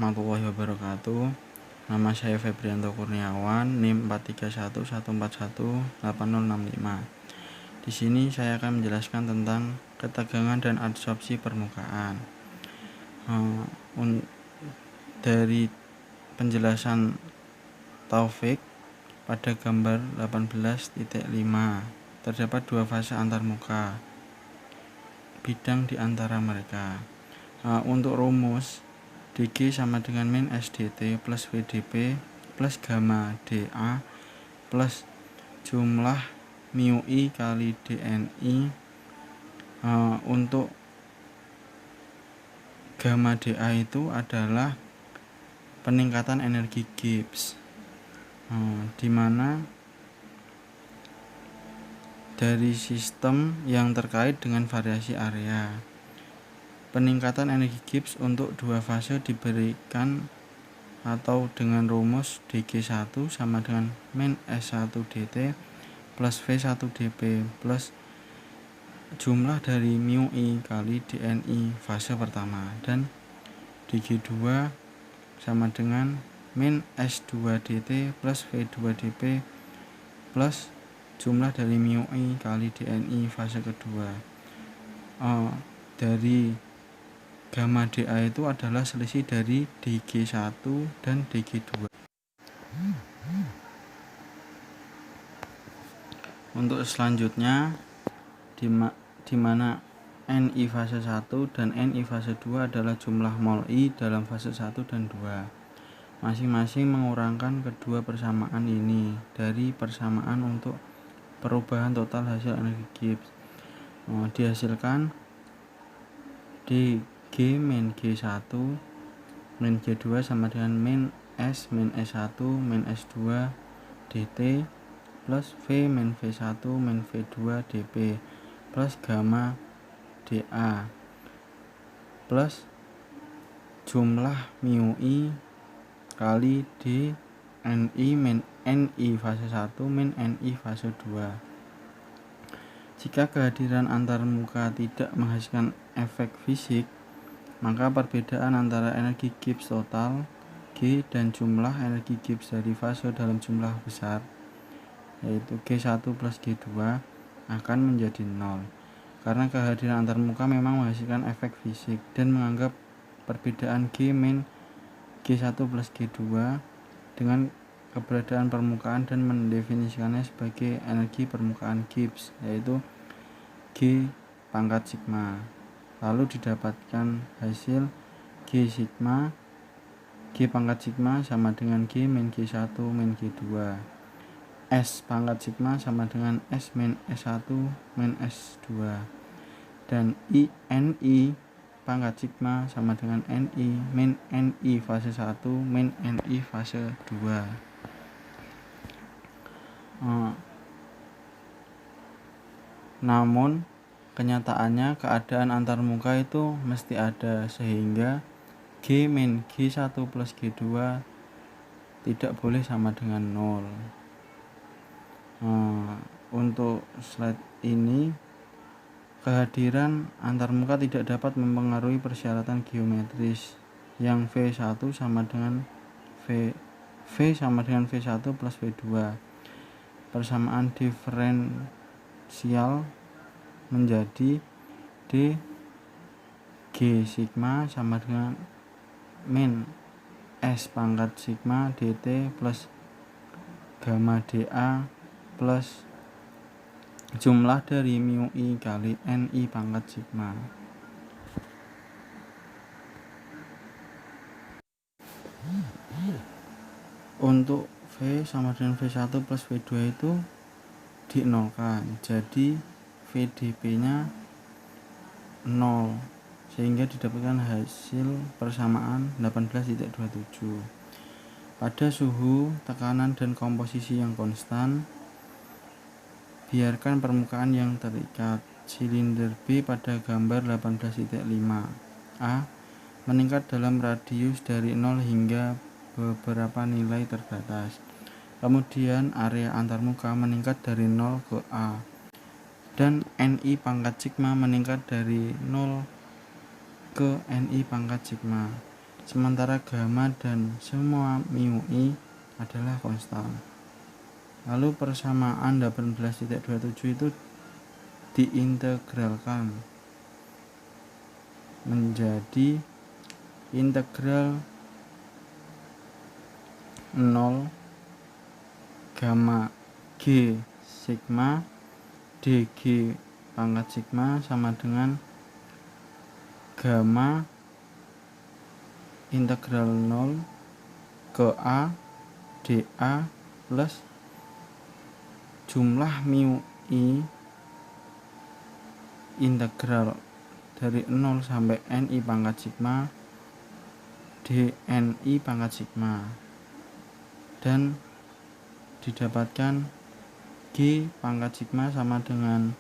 warahmatullahi wabarakatuh. Nama saya Febrianto Kurniawan, NIM 43114180665. Di sini saya akan menjelaskan tentang ketegangan dan adsorpsi permukaan. Dari penjelasan Taufik pada gambar 18.5 terdapat dua fase antarmuka bidang di antara mereka. Untuk rumus dG sama dengan min SDT plus VDP plus gamma dA plus jumlah mu I kali dNI. Untuk gamma dA itu adalah peningkatan energi Gibbs, di mana dari sistem yang terkait dengan variasi area. Peningkatan energi Gibbs untuk dua fase diberikan atau dengan rumus dG1 sama dengan min S1 dt plus V1 dP plus jumlah dari mu I kali dNI fase pertama, dan dG2 sama dengan min S2 dt plus V2 dP plus jumlah dari mu I kali dNI fase kedua. Dari gamma dA itu adalah selisih dari dG1 dan dG2. Untuk selanjutnya, di mana Ni fase 1 dan Ni fase 2 adalah jumlah mol I dalam fase 1 dan 2. Masing-masing mengurangkan kedua persamaan ini dari persamaan untuk perubahan total hasil energi Gibbs. Dihasilkan dG min G1 min G2 sama dengan min S min S1 min S2 dt plus V min V1 min V2 dP plus gamma dA plus jumlah mu I kali dNI min Ni fase 1 min Ni fase 2. Jika kehadiran antarmuka tidak menghasilkan efek fisik, maka perbedaan antara energi Gibbs total G dan jumlah energi Gibbs dari fase dalam jumlah besar, yaitu G1 plus G2, akan menjadi 0. Karena kehadiran antarmuka memang menghasilkan efek fisik, dan menganggap perbedaan G min G1 plus G2 dengan keberadaan permukaan dan mendefinisikannya sebagai energi permukaan Gibbs, yaitu G pangkat sigma. Lalu didapatkan hasil G sigma G pangkat sigma sama dengan G min G1 min G2. S pangkat sigma sama dengan S min S1 min S2. Dan Ni pangkat sigma sama dengan Ni min Ni fase 1 min Ni fase 2. Namun kenyataannya keadaan antarmuka itu mesti ada, sehingga G min G1 plus G2 tidak boleh sama dengan 0. Untuk slide ini, kehadiran antarmuka tidak dapat mempengaruhi persyaratan geometris yang V1 sama dengan V sama dengan V1 plus V2. Persamaan diferensial menjadi d G sigma sama dengan min S pangkat sigma dt plus gamma dA plus jumlah dari mu I kali Ni pangkat sigma. Untuk V sama dengan V1 plus V2 itu dinolkan, jadi VDP nya 0, sehingga didapatkan hasil persamaan 18.27. Pada suhu, tekanan, dan komposisi yang konstan, biarkan permukaan yang terikat silinder B pada gambar 18.5 A meningkat dalam radius dari 0 hingga beberapa nilai terbatas. Kemudian area antarmuka meningkat dari 0 ke A, dan Ni pangkat sigma meningkat dari 0 ke Ni pangkat sigma. sementara gamma dan semua mu i adalah konstan. Lalu persamaan 18.27 itu diintegralkan menjadi integral 0 gamma G sigma dG pangkat sigma sama dengan gamma integral 0 ke A dA plus jumlah mu i integral dari 0 sampai ni pangkat sigma dni pangkat sigma, dan didapatkan G pangkat sigma sama dengan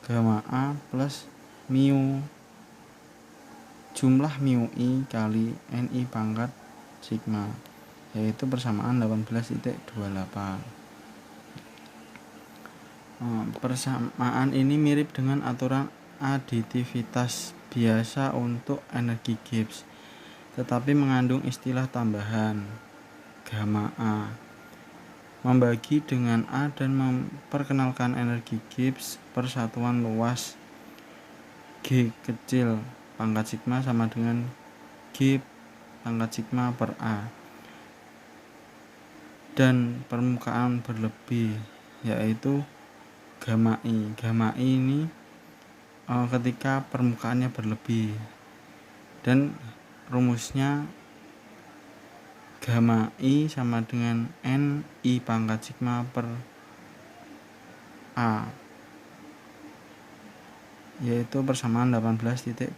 gamma A plus mu jumlah mu i kali ni pangkat sigma, yaitu persamaan 18.28. Persamaan ini mirip dengan aturan aditivitas biasa untuk energi Gibbs, tetapi mengandung istilah tambahan gamma A. Membagi dengan A dan memperkenalkan energi Gibbs persatuan luas G kecil pangkat sigma sama dengan G pangkat sigma per A, dan permukaan berlebih yaitu gamma I. Gamma I ini ketika permukaannya berlebih, dan rumusnya gamma I sama dengan Ni pangkat sigma per A, yaitu persamaan 18.29,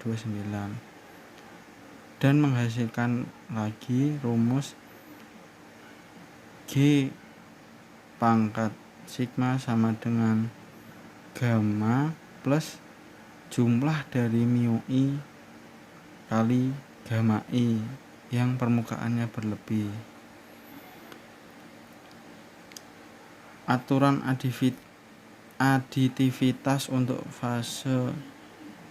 dan menghasilkan lagi rumus G pangkat sigma sama dengan gamma plus jumlah dari mu i kali gamma i yang permukaannya berlebih. Aturan aditivitas untuk fase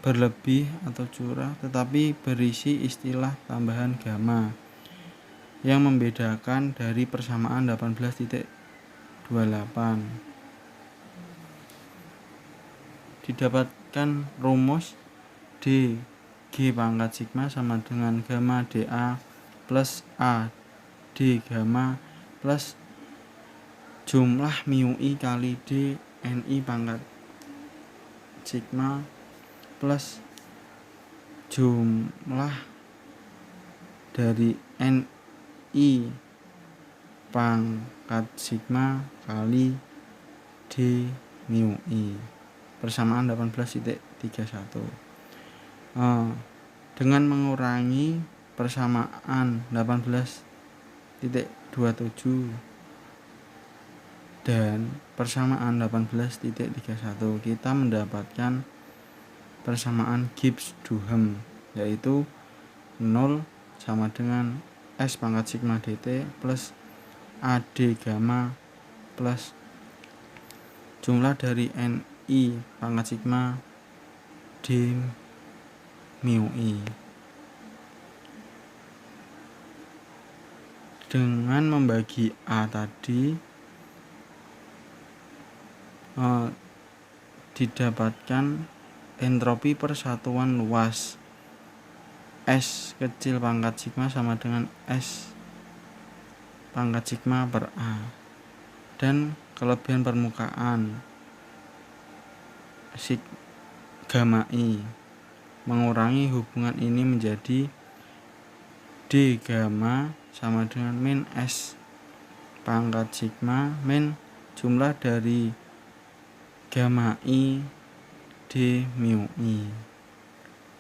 berlebih atau curah tetapi berisi istilah tambahan gamma yang membedakan dari persamaan 18.28. Didapatkan rumus D G pangkat sigma sama dengan gamma dA plus A D gamma plus jumlah mu i kali D Ni pangkat sigma plus jumlah dari Ni pangkat sigma kali D mu i, persamaan 18.31. Dengan mengurangi persamaan 18.27 dan persamaan 18.31, kita mendapatkan persamaan Gibbs-Duhem, yaitu 0 sama dengan S pangkat sigma dt plus AD gamma plus jumlah dari Ni pangkat sigma D mu i. Dengan membagi A tadi didapatkan entropi persatuan luas S kecil pangkat sigma sama dengan S pangkat sigma per A, dan kelebihan permukaan gamma I. Mengurangi hubungan ini menjadi D gamma sama dengan min S pangkat sigma min jumlah dari gamma I D mu I,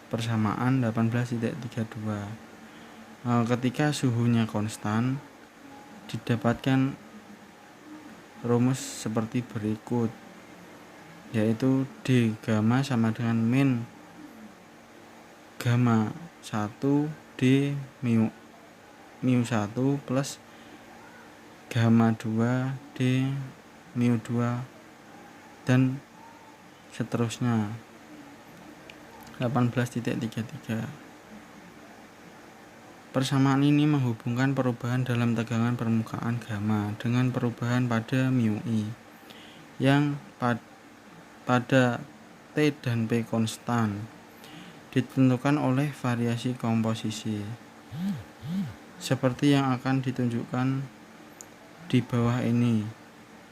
persamaan 18.32. Ketika suhunya konstan, didapatkan rumus seperti berikut, yaitu D gamma sama dengan min gamma 1 D mu 1 plus gamma 2 D mu 2 dan seterusnya. 18.33. Persamaan ini menghubungkan perubahan dalam tegangan permukaan gamma dengan perubahan pada mu i yang pada T dan P konstan ditentukan oleh variasi komposisi seperti yang akan ditunjukkan di bawah ini.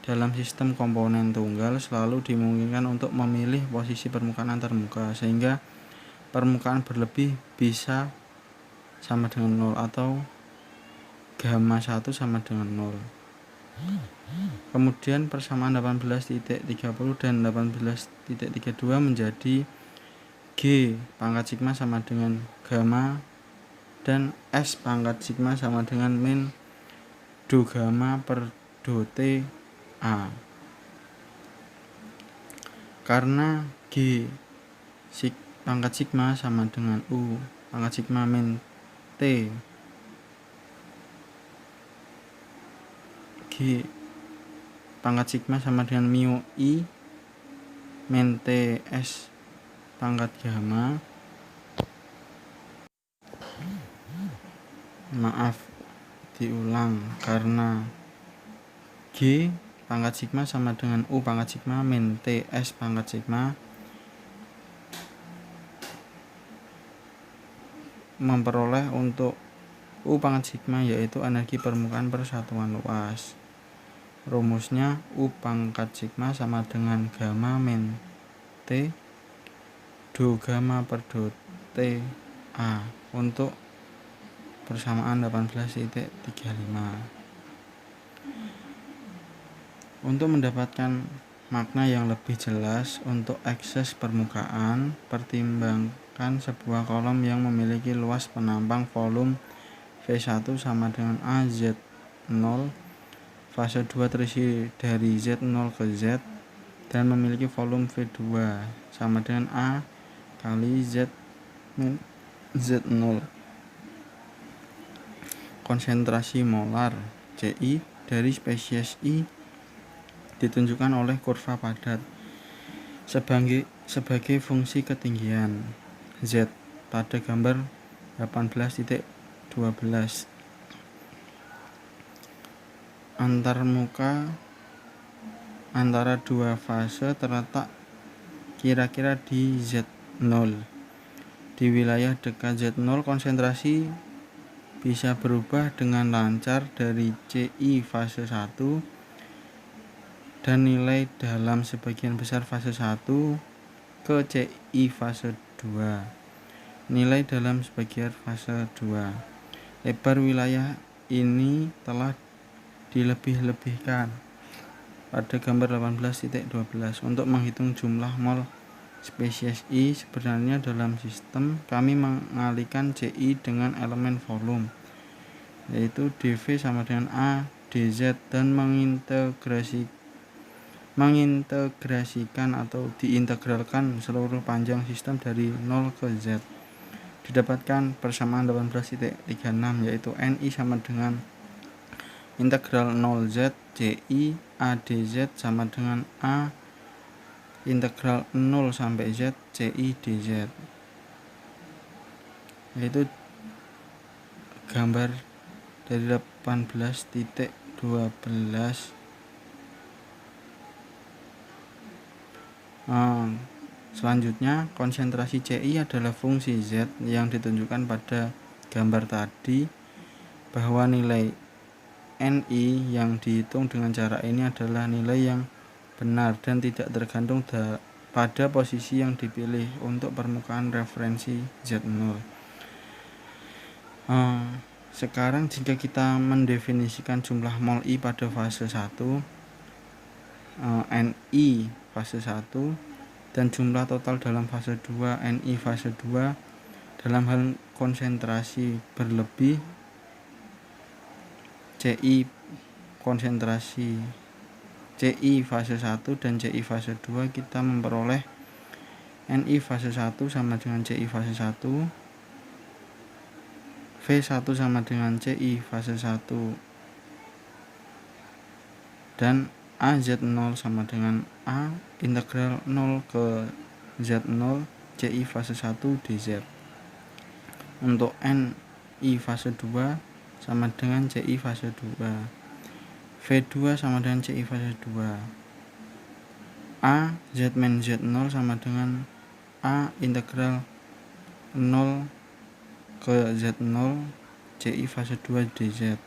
Dalam sistem komponen tunggal selalu dimungkinkan untuk memilih posisi permukaan antarmuka sehingga permukaan berlebih bisa sama dengan 0 atau gamma 1 sama dengan 0. Kemudian persamaan 18.30 dan 18.32 menjadi G pangkat sigma sama dengan gamma dan S pangkat sigma sama dengan min do gamma per do T A. Karena G pangkat sigma sama dengan U pangkat sigma min T, G pangkat sigma sama dengan mu I min T S pangkat gamma. Diulang, karena G pangkat sigma sama dengan U pangkat sigma min T S pangkat sigma memperoleh untuk U pangkat sigma yaitu energi permukaan per satuan luas. Rumusnya U pangkat sigma sama dengan gamma min T do gamma per do T A untuk persamaan 18.35. Untuk mendapatkan makna yang lebih jelas untuk akses permukaan, pertimbangkan sebuah kolom yang memiliki luas penampang volume V1 sama dengan AZ0, fase 2 terisi dari Z0 ke Z, dan memiliki volume V2 sama dengan A kali Z min Z0. Konsentrasi molar Ci dari spesies I ditunjukkan oleh kurva padat sebagai fungsi ketinggian Z pada gambar 18.12. Antarmuka antara dua fase terletak kira-kira di Z0. Di wilayah dekat Z0 konsentrasi bisa berubah dengan lancar dari Ci fase 1 dan nilai dalam sebagian besar fase 1 ke Ci fase 2, nilai dalam sebagian fase 2. Lebar wilayah ini telah dilebih-lebihkan pada gambar 18.12 untuk menghitung jumlah mol spesies I. Sebenarnya dalam sistem kami mengalihkan Ci dengan elemen volume yaitu dV sama dengan A dz dan mengintegrasikan atau diintegralkan seluruh panjang sistem dari 0 ke Z. Didapatkan persamaan 18.36 yaitu Ni sama dengan integral 0Z Ci A dz sama dengan A integral 0 sampai Z Ci dz, yaitu gambar dari 18.12. Selanjutnya konsentrasi Ci adalah fungsi Z yang ditunjukkan pada gambar tadi, bahwa nilai Ni yang dihitung dengan cara ini adalah nilai yang benar dan tidak tergantung pada posisi yang dipilih untuk permukaan referensi Z0. Sekarang jika kita mendefinisikan jumlah mol I pada fase 1, Ni fase 1, dan jumlah total dalam fase 2, Ni fase 2, dalam hal konsentrasi berlebih Ci konsentrasi Ci fase 1 dan Ci fase 2, kita memperoleh Ni fase 1 sama dengan Ci fase 1, V1 sama dengan Ci fase 1, dan AZ0 sama dengan A integral 0 ke Z0 Ci fase 1 dz. Untuk N I fase 2 sama dengan CI fase 2. V2 sama dengan CI fase 2. A Z min Z0 sama dengan A integral 0 ke Z0 CI fase 2 dz.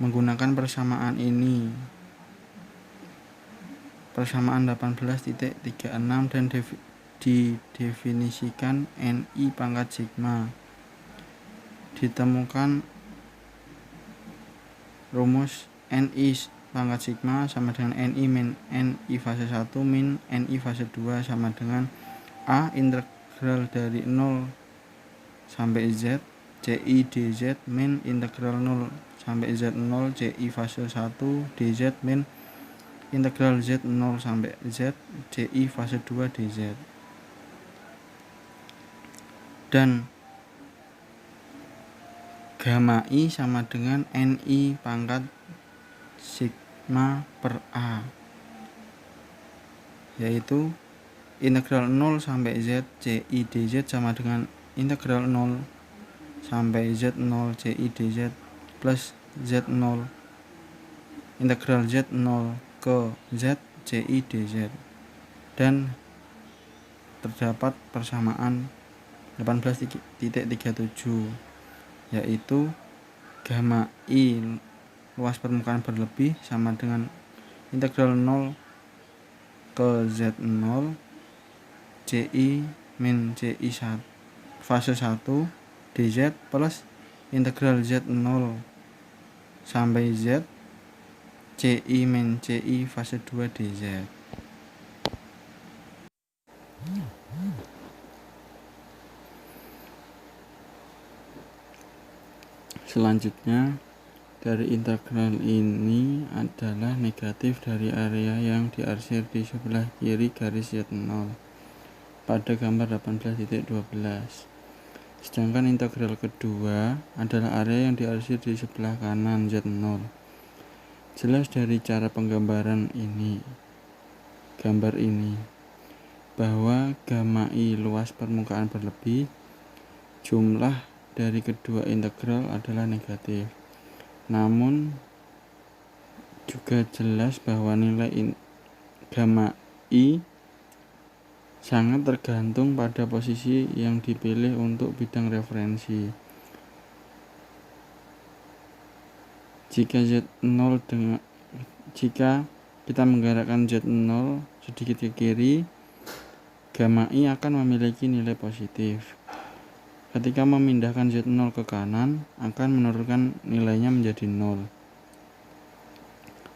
Menggunakan persamaan ini, persamaan 18.36 dan didefinisikan NI pangkat sigma. Ditemukan rumus NI pangkat sigma sama dengan NI min NI fase 1 min NI fase 2 sama dengan A integral dari 0 sampai Z CI dz min integral 0 sampai Z0 CI fase 1 dz min integral Z0 sampai Z CI fase 2 dz. Dan gamma I sama dengan NI pangkat sigma per A, yaitu integral 0 sampai Z CI dz sama dengan integral 0 sampai Z0 CI dz plus Z0 integral Z0 ke Z CI dz. Dan terdapat persamaan 18.37, yaitu gamma I luas permukaan berlebih sama dengan integral 0 ke Z0 CI min CI fase 1 dz plus integral Z0 sampai Z CI min CI fase 2 dz. Selanjutnya, dari integral ini adalah negatif dari area yang diarsir di sebelah kiri garis Z0 pada gambar 18.12. Sedangkan integral kedua adalah area yang diarsir di sebelah kanan Z0. Jelas dari cara penggambaran ini, gambar ini, bahwa gamma I luas permukaan berlebih, jumlah dari kedua integral adalah negatif. Namun juga jelas bahwa nilai gamma I sangat tergantung pada posisi yang dipilih untuk bidang referensi. Jika kita menggerakkan Z0 sedikit ke kiri, gamma I akan memiliki nilai positif. Ketika memindahkan Z0 ke kanan, akan menurunkan nilainya menjadi 0.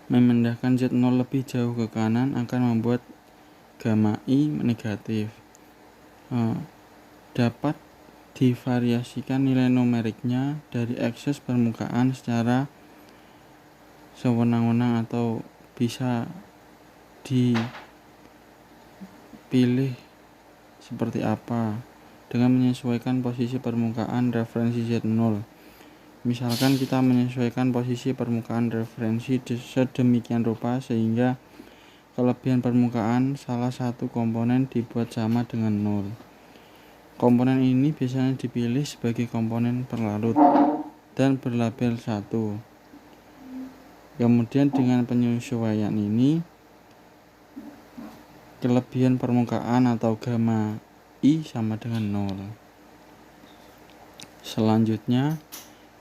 Memindahkan Z0 lebih jauh ke kanan akan membuat gamma I negatif. Dapat divariasikan nilai numeriknya dari akses permukaan secara sewenang-wenang atau bisa dipilih seperti apa dengan menyesuaikan posisi permukaan referensi Z0. Misalkan kita menyesuaikan posisi permukaan referensi sedemikian rupa sehingga kelebihan permukaan salah satu komponen dibuat sama dengan 0. Komponen ini biasanya dipilih sebagai komponen perlarut dan berlabel 1. Kemudian dengan penyesuaian ini, kelebihan permukaan atau gamma I sama dengan 0. Selanjutnya,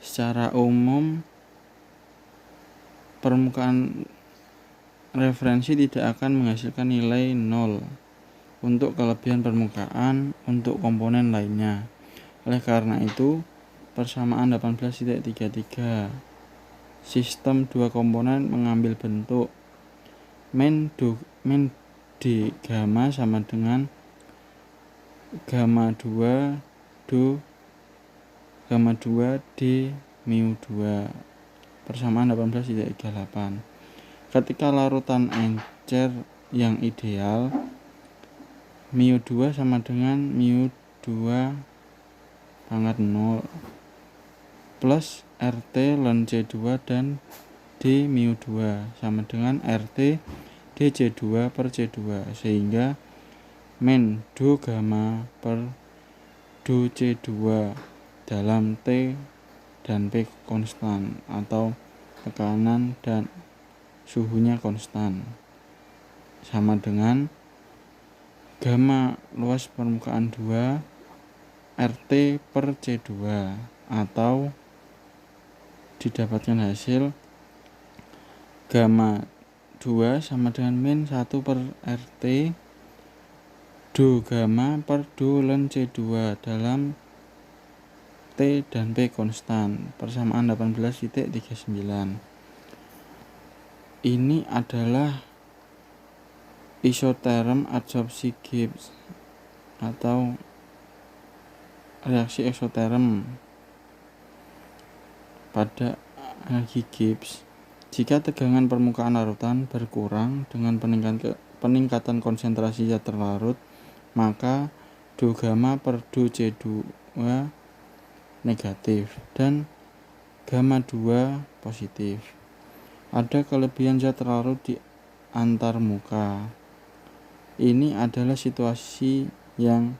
secara umum permukaan referensi tidak akan menghasilkan nilai 0 untuk kelebihan permukaan untuk komponen lainnya. Oleh karena itu, persamaan 18.33 sistem dua komponen mengambil bentuk min D gamma sama dengan gamma 2 D mu 2, persamaan 18.38. Ketika larutan encer yang ideal, mu 2 sama dengan mu 2 pangkat 0 plus RT ln C2 dan D mu 2 sama dengan RT dC2 per C2, sehingga min do gamma per do C2 dalam T dan P konstan, atau tekanan dan suhunya konstan, sama dengan gamma luas permukaan 2 RT per C2, atau didapatkan hasil gamma 2 sama dengan min 1 per RT do gamma per do ln C2 dalam T dan P konstan. Persamaan 18.39. Ini adalah isoterm adsorpsi Gibbs atau reaksi eksoterm pada energi Gibbs. Jika tegangan permukaan larutan berkurang dengan peningkatan konsentrasi zat terlarut, maka do gamma per do C2 negatif dan gamma 2 positif. Ada kelebihan zat terlarut di antar muka. Ini adalah situasi yang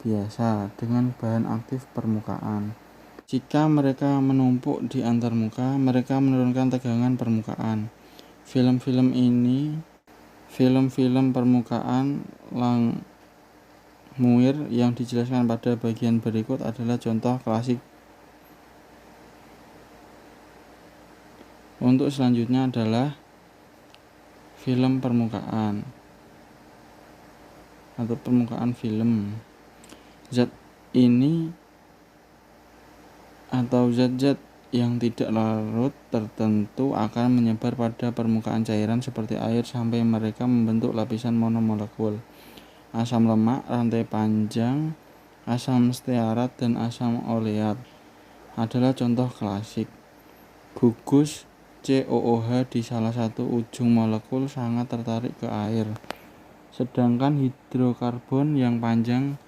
biasa dengan bahan aktif permukaan. Jika mereka menumpuk di antar muka, mereka menurunkan tegangan permukaan. Film-film permukaan Langmuir yang dijelaskan pada bagian berikut adalah contoh klasik. Untuk selanjutnya adalah film permukaan atau permukaan film. Zat ini atau zat-zat yang tidak larut tertentu akan menyebar pada permukaan cairan seperti air sampai mereka membentuk lapisan monomolekul. Asam lemak, rantai panjang, asam stearat, dan asam oleat adalah contoh klasik. Gugus COOH di salah satu ujung molekul sangat tertarik ke air, sedangkan hidrokarbon yang panjang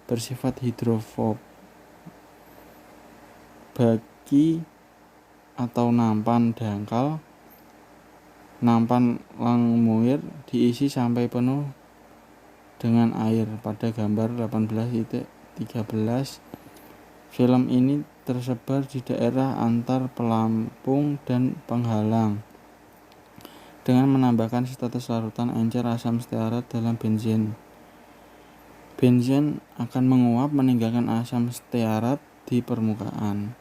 bersifat hidrofob. Bagi atau nampan dangkal, nampan Langmuir diisi sampai penuh dengan air pada gambar 18.13. Film ini tersebar di daerah antar pelampung dan penghalang dengan menambahkan status larutan encer asam stearat dalam benzen. Benzen akan menguap meninggalkan asam stearat di permukaan.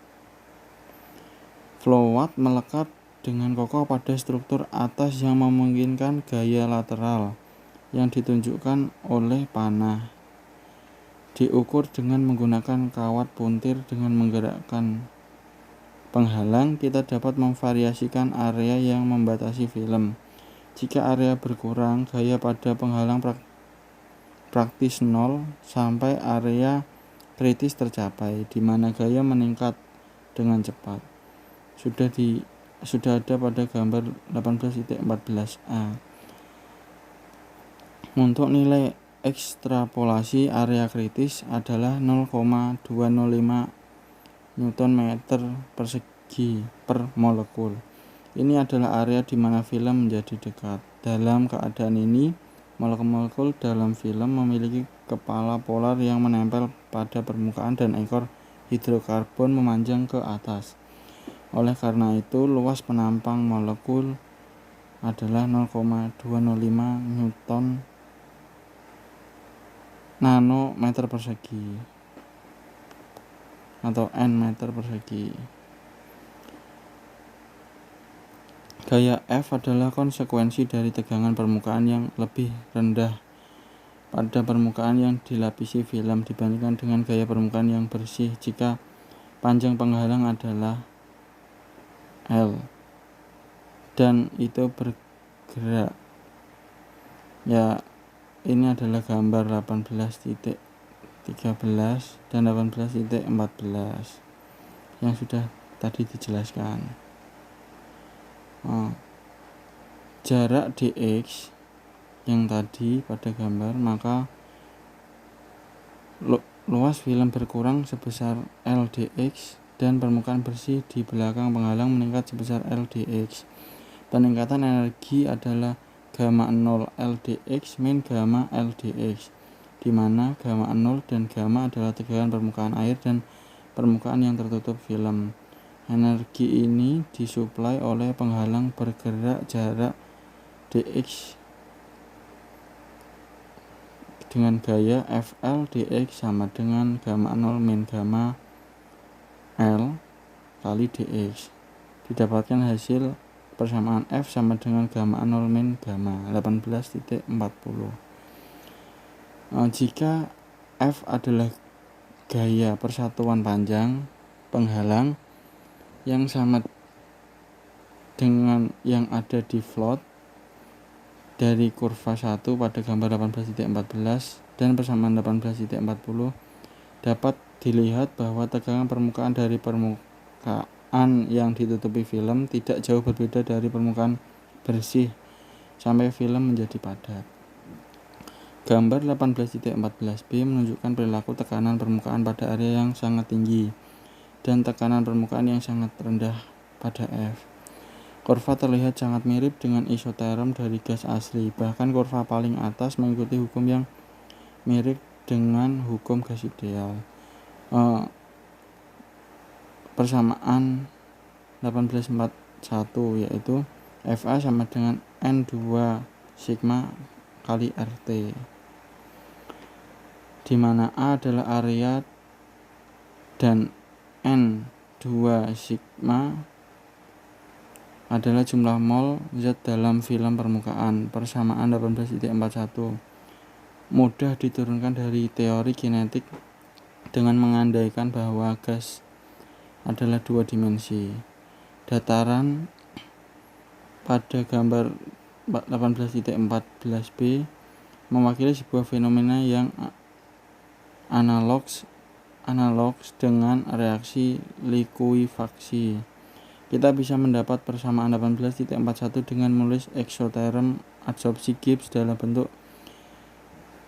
Flow-watt melekat dengan kokoh pada struktur atas yang memungkinkan gaya lateral yang ditunjukkan oleh panah. Diukur dengan menggunakan kawat puntir dengan menggerakkan penghalang, kita dapat memvariasikan area yang membatasi film. Jika area berkurang, gaya pada penghalang praktis 0 sampai area kritis tercapai, di mana gaya meningkat dengan cepat. Sudah ada pada gambar 18.14a. Untuk nilai ekstrapolasi area kritis adalah 0,205 Nm persegi per molekul. Ini adalah area di mana film menjadi dekat. Dalam keadaan ini, molekul-molekul dalam film memiliki kepala polar yang menempel pada permukaan dan ekor hidrokarbon memanjang ke atas. Oleh karena itu, luas penampang molekul adalah 0,205 nanometer persegi atau N meter persegi. Gaya F adalah konsekuensi dari tegangan permukaan yang lebih rendah pada permukaan yang dilapisi film dibandingkan dengan gaya permukaan yang bersih jika panjang penghalang adalah L dan itu bergerak. Ya, ini adalah gambar 18.13 dan 18.14 yang sudah tadi dijelaskan. Jarak dx yang tadi pada gambar, maka luas film berkurang sebesar Ldx dan permukaan bersih di belakang penghalang meningkat sebesar Ldx. Peningkatan energi adalah gamma 0 Ldx min gamma Ldx, di mana gamma 0 dan gamma adalah tegangan permukaan air dan permukaan yang tertutup film. Energi ini disuplai oleh penghalang bergerak jarak dx dengan gaya Fl dx sama dengan gamma 0 min gamma L kali dx. Didapatkan hasil persamaan F sama dengan gamma 0 min gamma 18.40. Jika F adalah gaya persatuan panjang penghalang yang sama dengan yang ada di plot dari kurva 1 pada gambar 18.14 dan persamaan 18.40, dapat dilihat bahwa tegangan permukaan dari permukaan yang ditutupi film tidak jauh berbeda dari permukaan bersih sampai film menjadi padat. Gambar 18.14b menunjukkan perilaku tekanan permukaan pada area yang sangat tinggi dan tekanan permukaan yang sangat rendah pada F. Kurva terlihat sangat mirip dengan isoterm dari gas asli, bahkan kurva paling atas mengikuti hukum yang mirip dengan hukum gas ideal. Persamaan 1841 yaitu Fa sama dengan N2 sigma kali RT, di mana A adalah area dan N2 sigma adalah jumlah mol zat dalam film permukaan. Persamaan 18.41 mudah diturunkan dari teori kinetik dengan mengandaikan bahwa gas adalah dua dimensi. Dataran pada gambar 18.14b mewakili sebuah fenomena yang analogs dengan reaksi likuifaksi. Kita bisa mendapat persamaan 18.41 dengan menulis eksoterm adsorpsi Gibbs dalam bentuk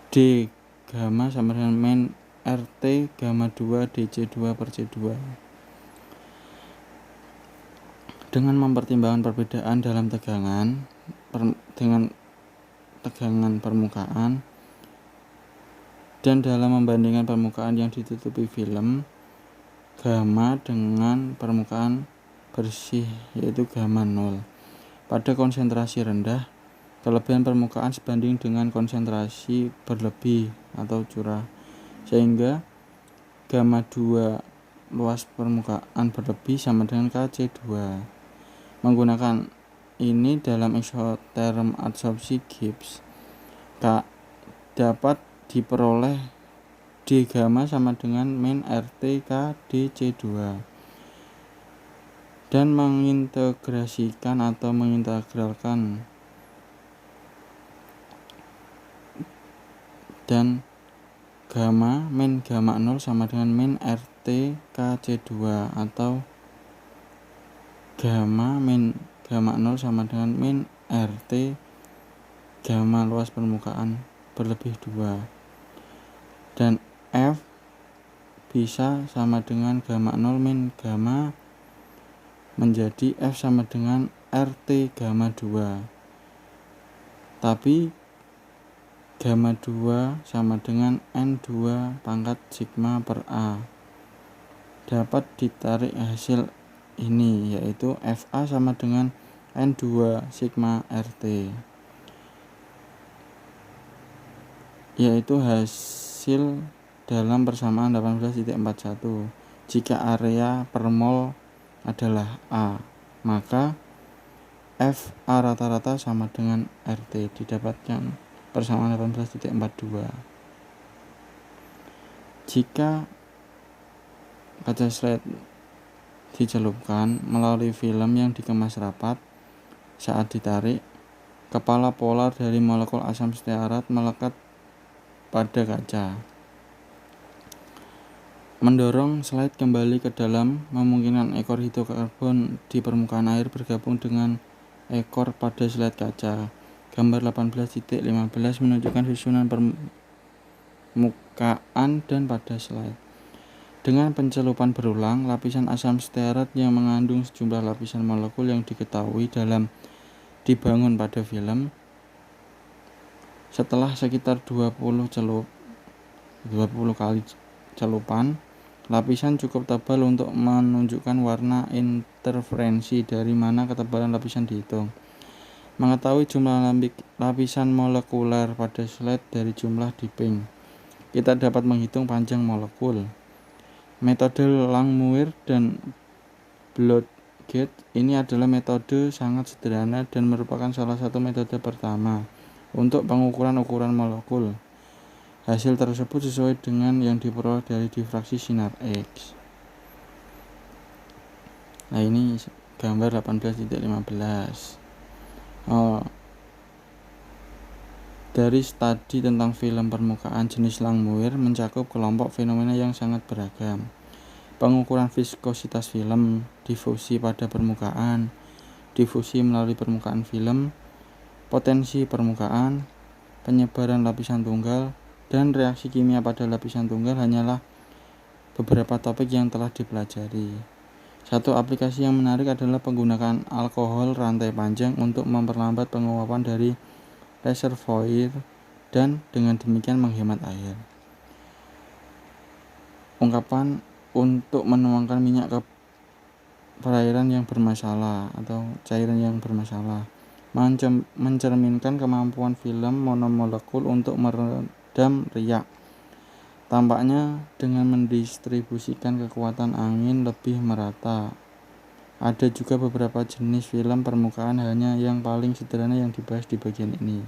D gamma sama dengan min RT gamma 2 DC2 per C2. Dengan mempertimbangkan perbedaan dalam tegangan dengan tegangan permukaan dan dalam membandingkan permukaan yang ditutupi film gamma dengan permukaan bersih yaitu gamma 0. Pada konsentrasi rendah, kelebihan permukaan sebanding dengan konsentrasi berlebih atau curah, sehingga gamma 2 luas permukaan berlebih sama dengan Kc2. Menggunakan ini dalam eksoterm adsorpsi Gibbs dapat diperoleh D gamma sama dengan min RT K DC2 dan mengintegrasikan atau mengintegralkan dan gamma min gamma 0 sama dengan min RT KC2 atau gamma min gamma 0 sama dengan min RT gamma luas permukaan berlebih 2, dan F bisa sama dengan gamma 0 min gamma menjadi F sama dengan RT gamma 2, tapi gamma 2 sama dengan N2 pangkat sigma per A. Dapat ditarik hasil ini, yaitu Fa sama dengan N2 sigma RT, yaitu hasil dalam persamaan 18.41. Jika area per mol adalah A, maka Fa rata-rata sama dengan RT. Didapatkan persamaan 18.42. Jika kaca slide dicelupkan melalui film yang dikemas rapat, saat ditarik, kepala polar dari molekul asam stearat melekat pada kaca. Mendorong slide kembali ke dalam memungkinkan ekor hidrokarbon di permukaan air bergabung dengan ekor pada slide kaca. Gambar 18.15 menunjukkan susunan permukaan dan pada slide. Dengan pencelupan berulang, lapisan asam stearat yang mengandung sejumlah lapisan molekul yang diketahui dalam dibangun pada film. Setelah sekitar 20 kali celupan, Lapisan cukup tebal untuk menunjukkan warna interferensi. Dari mana ketebalan lapisan dihitung? Mengetahui jumlah lapisan molekuler pada slide dari jumlah dipping, kita dapat menghitung panjang molekul. Metode Langmuir dan Blodgett ini adalah metode sangat sederhana dan merupakan salah satu metode pertama untuk pengukuran ukuran molekul. Hasil tersebut sesuai dengan yang diperoleh dari difraksi sinar X. Nah, ini gambar 18.15. Dari studi tentang film permukaan jenis Langmuir mencakup kelompok fenomena yang sangat beragam. Pengukuran viskositas film, difusi pada permukaan, difusi melalui permukaan film, potensi permukaan, penyebaran lapisan tunggal, dan reaksi kimia pada lapisan tunggal hanyalah beberapa topik yang telah dipelajari. Satu aplikasi yang menarik adalah penggunaan alkohol rantai panjang untuk memperlambat penguapan dari reservoir dan dengan demikian menghemat air. Ungkapan untuk menuangkan minyak ke perairan yang bermasalah atau cairan yang bermasalah mencerminkan kemampuan film monomolekul untuk meredam riak. Tampaknya dengan mendistribusikan kekuatan angin lebih merata. Ada juga beberapa jenis film permukaan, hanya yang paling sederhana yang dibahas di bagian ini.